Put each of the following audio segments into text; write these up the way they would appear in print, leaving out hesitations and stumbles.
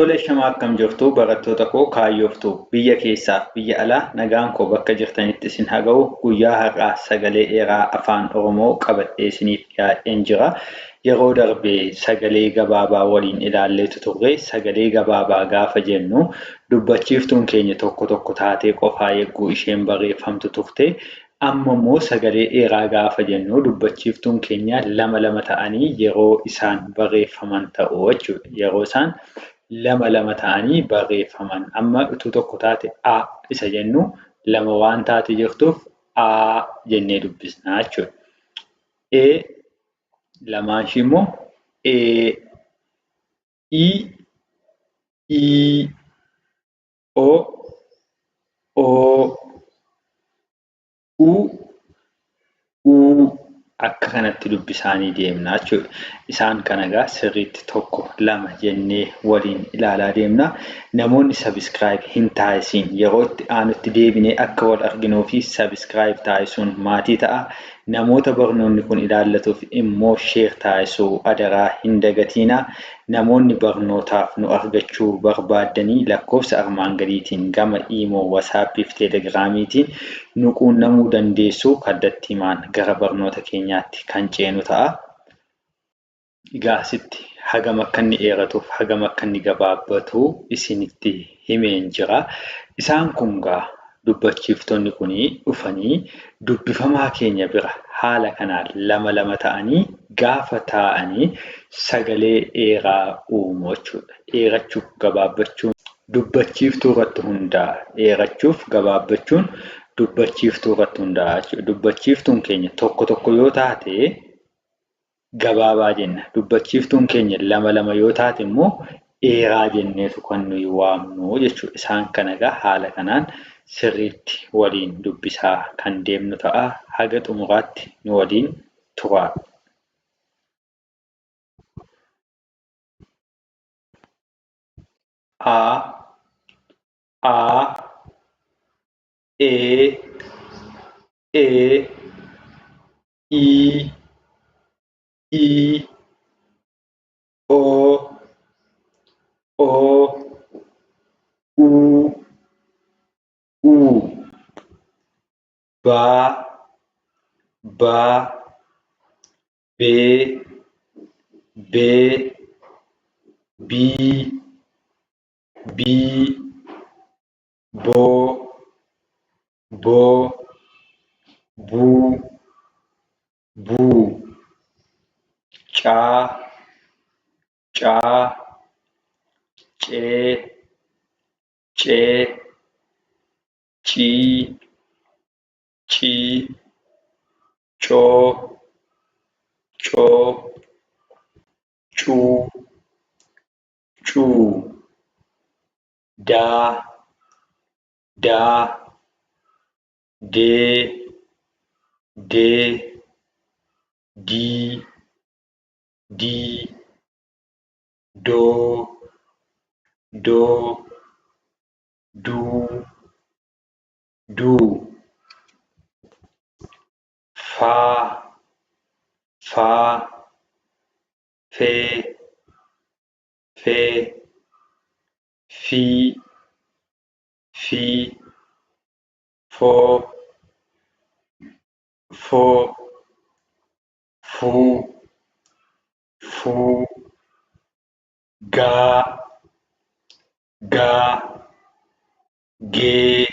Tole shamaa akkam jirtu barattoota koo kaayyooftu biyya keessaa biyya alaa nagaan koo bakka jirtanitti isin haa ga'u. Guyyaa har'aa sagalee dheeraa afaan Oromoo qabadhee isiniif dhiyaadheen jira. Yeroo darbee sagalee gabaabaa waliin ilaalleetu turre. Sagalee gabaabaa gaafa jennu dubbachiiftuun keenya tokko tokko taatee qofaa eegguu isheen barreeffamtu turte. Amma immoo sagalee dheeraa gaafa jennu dubbachiiftuun keenya lama lama ta'anii yeroo isaan barreeffaman ta'u jechuudha. Yeroo isaan lama ta'anii barreeffaman. Amma utuu tokko taate A isa jennu lama waan taate jirtuuf A jennee dubbisnaa jechuudha. E lamaan ishii immoo E, I, O, U akka kanatti dubbisaanii deemna jechuudha. Isaan kana egaa sirriitti tokko lama jennee waliin ilaalaa deemna. Namoonni sabiskiraayib hin taasisin yeroo itti aanutti deebinee akka wal arginuu fi sabiskiraayib taasisuun maatii ta'a. Namoota barnoonni kun ilaallatuuf immoo sheer taasisuu adaraa hin dagatiina. Namoonni barnootaaf nu argachuu barbaaddanii lakkoofsa armaan gadiitiin gama iimoo, wasaappii fi teelegiraamiitiin nu quunnamuu dandeessu. Kallattiimaan gara barnoota keenyaatti kan ceenu ta'a. Egaa asitti hagam akka inni dheeratuuf hagam akka inni gabaabbatu isinitti himeen jira. Isaan kun gaa dubbachiiftonni kun dhufanii dubbifamaa keenya bira haala kanaan lama lama ta'anii gaafa taa'anii sagalee dheeraa uumu jechuudha. Dheerachuuf gabaabbachuun dubbachiiftuu irratti hundaa'a. Dheerachuuf gabaabbachuun dubbachiiftuu irratti hundaa'a jechuudha. Dubbachiiftuun keenya tokko tokko yoo taate gabaabaa jenna. Dubbachiiftuun keenya lama lama yoo taate immoo dheeraa jenneetu kan nuyi waamnu jechuudha. Isaan kana egaa haala kanaan sirriitti waliin dubbisaa kan deemnu ta'a. Haga xumuraatti nu waliin turaa. A, E, I, O, U, Ba, Be, Bi, Bo, Bu, Ca, Ce, Ci, Co, Cu, Da, De, Di, Do, Du, Fa, Fe, Fi, Fo, Fu, Ga, Ge,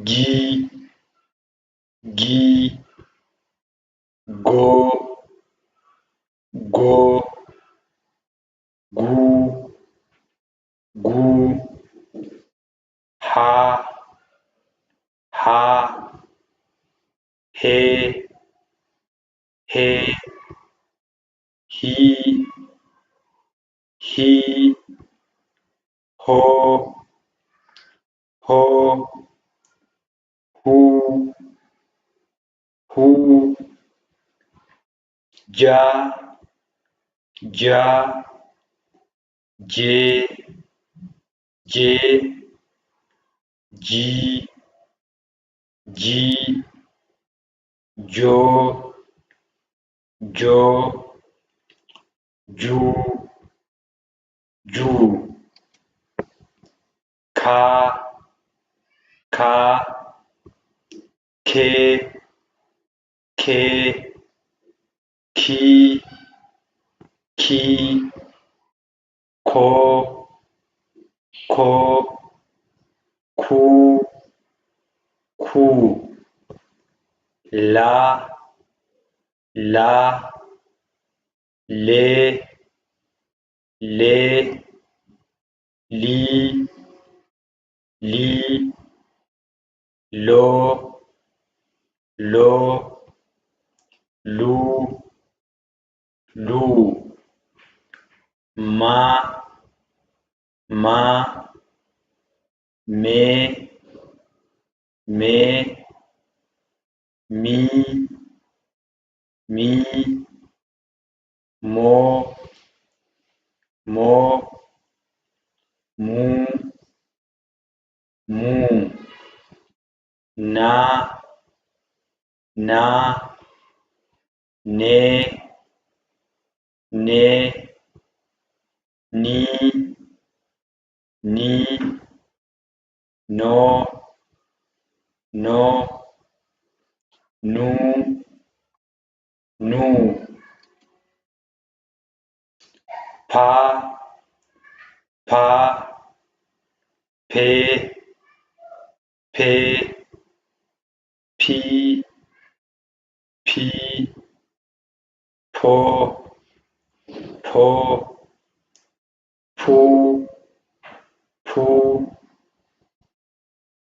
Gi, Go, Gu, Ha, He, Hi, Ho, Hu, Ja, Je, Ji, Jo, ju, ju, ka, ka, ke, ke, ki, ki, ko, ko, ku, ku, la, la, le, le, li, li, lo, lo, lu, lu, ma, ma, me, me, mi, mi, mo, mo, mu, mu, na, na, ne, ne, ni, ni, no, no, nu, nu, pa, pa, pe, pe, pi, pi, po, po, pu, pu,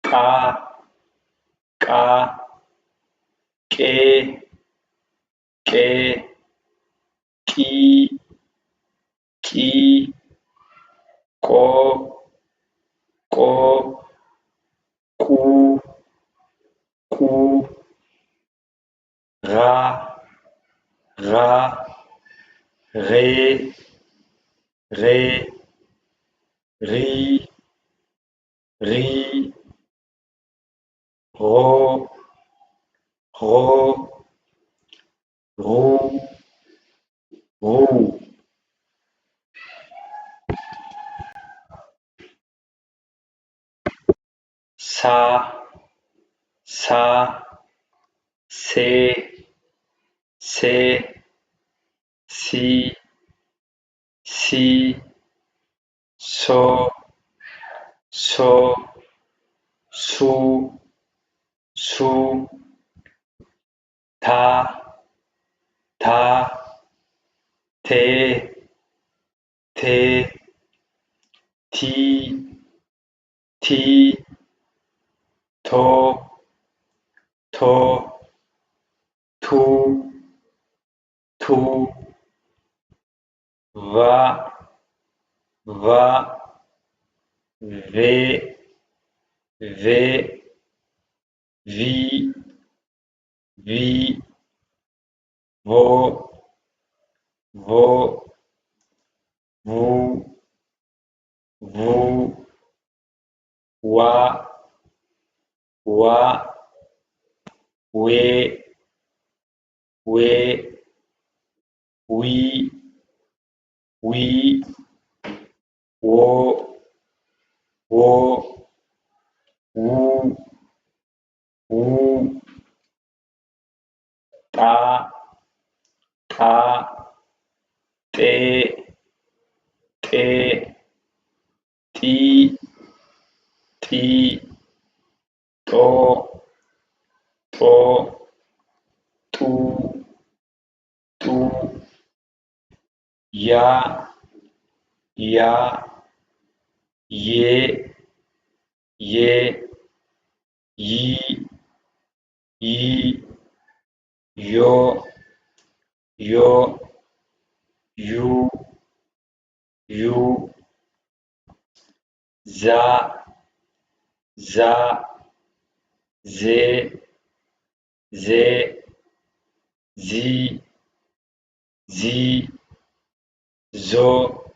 ka, ka, ke, ke, ki, ki, ko, ko, ku, ku, ra, ra, re, re, ri, ri, ro, ro, ru, ru, sa, sa, se, se, si, si, so, so, su, su, ta, ta, te, te, ti, ti, to, to, tu, tu, va, va, ve, ve, vi, vi, vo, vo, vu, vu, wa, wa, we, we, we, we, wo, wo, wu, wu, ta, ta, te, te, ti, ti, to, to, tu, tu, ya, ya, ye, ye, yi, yi, yo, yo, yu, yu, za, za, ze, ze, zi, zi, zo,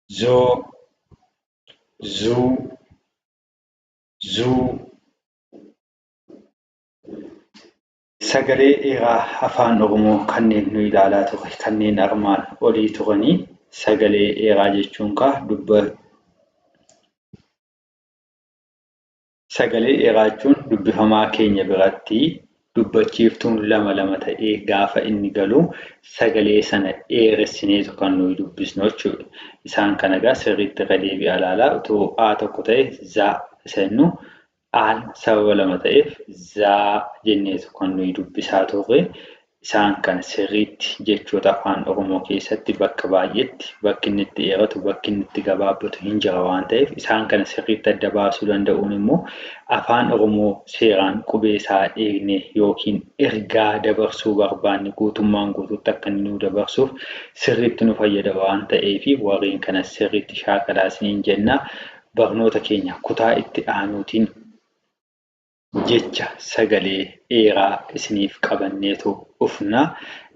zo, zu, zu, Sagalee dheeraa afaan Oromoo kanneen nu ilaalaa ture kanneen armaan olii turanii sagalee dheeraa jechuun sagalee dheeraa jechuun dubbifamaa keenya biratti dubbachiiftuun lama ta'ee gaafa inni galu sagalee sana dheeressineetu kan nuyi dubbisnu jechuudha. Isaan kana egaa sirriitti irra deebi'aa ilaalaa utuu A tokko ta'e zaa isa jennu Aan sababa lama ta'eef zaa jenneetu kan nuyi dubbisaa turre. Isaan kana sirriitti jechoota afaan Oromoo keessatti bakka baay'eetti bakki inni itti dheeratu bakki inni itti gabaabbatu hin jira waan ta'eef isaan kana sirriitti adda baasuu danda'uun immoo afaan Oromoo seeraan qubee isaa eegnee yookiin ergaa dabarsuu barbaanne guutummaan guutuutti akka inni nu dabarsuuf sirriitti nu fayyada waan ta'eef warreen kanas sirriitti shaakalaa isiniin jenna. Barnoota keenya kutaa itti aanuutiin jecha sagalee dheeraa isiniif qabanneetu dhufna.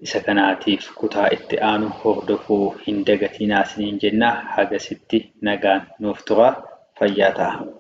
Isa kanaatiif kutaa itti aanu hordofuu hin dagatinaa isiniin jenna. Hagasitti nagaan nuuf turaa. Fayyaa ta'a.